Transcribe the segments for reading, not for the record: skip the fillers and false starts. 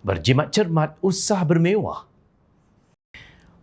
berjimat cermat, usah bermewah.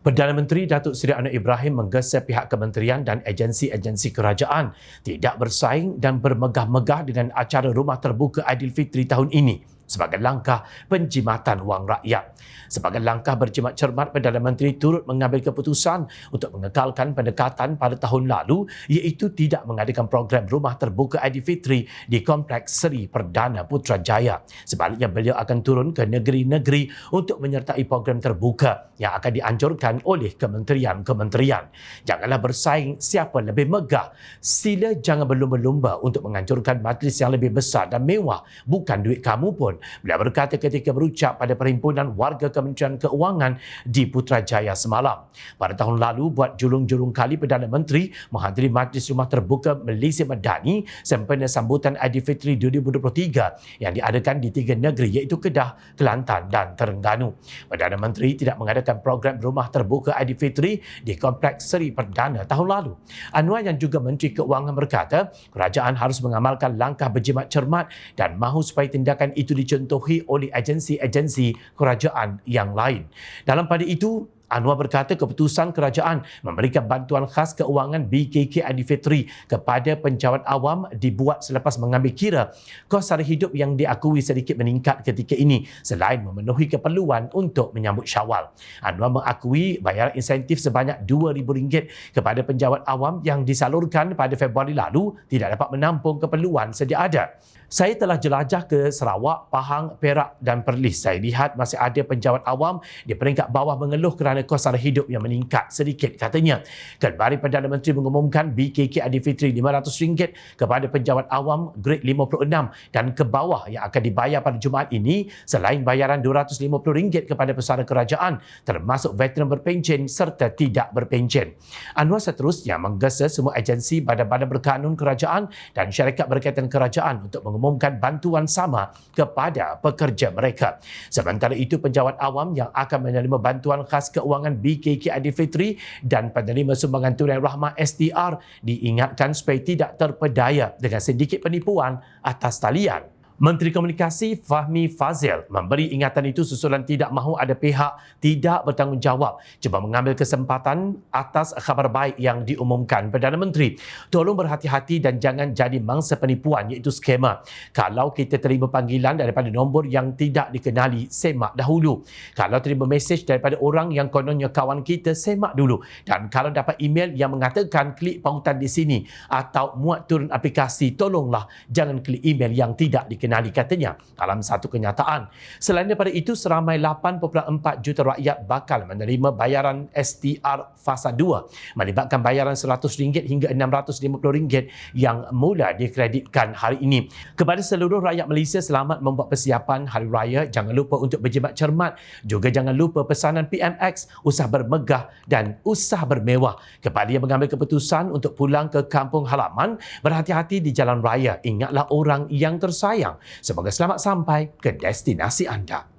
Perdana Menteri Datuk Seri Anwar Ibrahim menggesa pihak kementerian dan agensi-agensi kerajaan tidak bersaing dan bermegah-megah dengan acara Rumah Terbuka Aidilfitri tahun ini sebagai langkah penjimatan wang rakyat. Sebagai langkah berjimat cermat, Perdana Menteri turut mengambil keputusan untuk mengekalkan pendekatan pada tahun lalu iaitu tidak mengadakan program Rumah Terbuka Aidilfitri di Kompleks Seri Perdana Putrajaya. Sebaliknya, beliau akan turun ke negeri-negeri untuk menyertai program terbuka yang akan dianjurkan oleh kementerian-kementerian. Janganlah bersaing siapa lebih megah. Sila jangan berlumba-lumba untuk menganjurkan majlis yang lebih besar dan mewah. Bukan duit kamu pun. Beliau berkata ketika berucap pada Perhimpunan Warga Kementerian Keuangan di Putrajaya semalam. Pada tahun lalu, buat julung-julung kali Perdana Menteri menghadiri Majlis Rumah Terbuka Malaysia Madani sempena sambutan Aidilfitri 2023 yang diadakan di 3 negeri iaitu Kedah, Kelantan dan Terengganu. Perdana Menteri tidak mengadakan program Rumah Terbuka Aidilfitri di Kompleks Seri Perdana tahun lalu. Anwar yang juga Menteri Keuangan berkata, kerajaan harus mengamalkan langkah berjimat cermat dan mahu supaya tindakan itu dicontohi oleh agensi-agensi kerajaan yang lain. Dalam pada itu, Anwar berkata keputusan kerajaan memberikan bantuan khas keuangan BKK Aidilfitri kepada penjawat awam dibuat selepas mengambil kira kos sara hidup yang diakui sedikit meningkat ketika ini selain memenuhi keperluan untuk menyambut Syawal. Anwar mengakui bayaran insentif sebanyak RM2,000 kepada penjawat awam yang disalurkan pada Februari lalu tidak dapat menampung keperluan sedia ada. Saya telah jelajah ke Sarawak, Pahang, Perak dan Perlis. Saya lihat masih ada penjawat awam di peringkat bawah mengeluh kerana kos sara hidup yang meningkat sedikit, katanya. Kembali Perdana Menteri mengumumkan BKK Aidilfitri RM500 kepada penjawat awam grade 56 dan ke bawah yang akan dibayar pada Jumaat ini selain bayaran RM250 kepada pesara kerajaan termasuk veteran berpencen serta tidak berpencen. Anwar seterusnya menggesa semua agensi, badan-badan berkanun kerajaan dan syarikat berkaitan kerajaan untuk mengumumkan bantuan sama kepada pekerja mereka. Sementara itu, penjawat awam yang akan menerima bantuan khas keuangan BKK Aidilfitri dan penerima sumbangan tunai rahmah STR diingatkan supaya tidak terpedaya dengan sedikit penipuan atas talian. Menteri Komunikasi Fahmi Fazil memberi ingatan itu susulan tidak mahu ada pihak tidak bertanggungjawab cuba mengambil kesempatan atas khabar baik yang diumumkan Perdana Menteri. Tolong berhati-hati dan jangan jadi mangsa penipuan iaitu skema. Kalau kita terima panggilan daripada nombor yang tidak dikenali, semak dahulu. Kalau terima mesej daripada orang yang kononnya kawan kita, semak dulu. Dan kalau dapat email yang mengatakan klik pautan di sini atau muat turun aplikasi, tolonglah jangan klik email yang tidak dikenali, katanya dalam satu kenyataan. Selain daripada itu, seramai 8.4 juta rakyat bakal menerima bayaran STR fasa 2 melibatkan bayaran RM100 hingga RM650 yang mula dikreditkan hari ini. Kepada seluruh rakyat Malaysia, selamat membuat persiapan Hari Raya. Jangan lupa untuk berjimat cermat. Juga jangan lupa pesanan PMX, usah bermegah dan usah bermewah. Kepada yang mengambil keputusan untuk pulang ke kampung halaman, berhati-hati di jalan raya. Ingatlah orang yang tersayang. Semoga selamat sampai ke destinasi anda.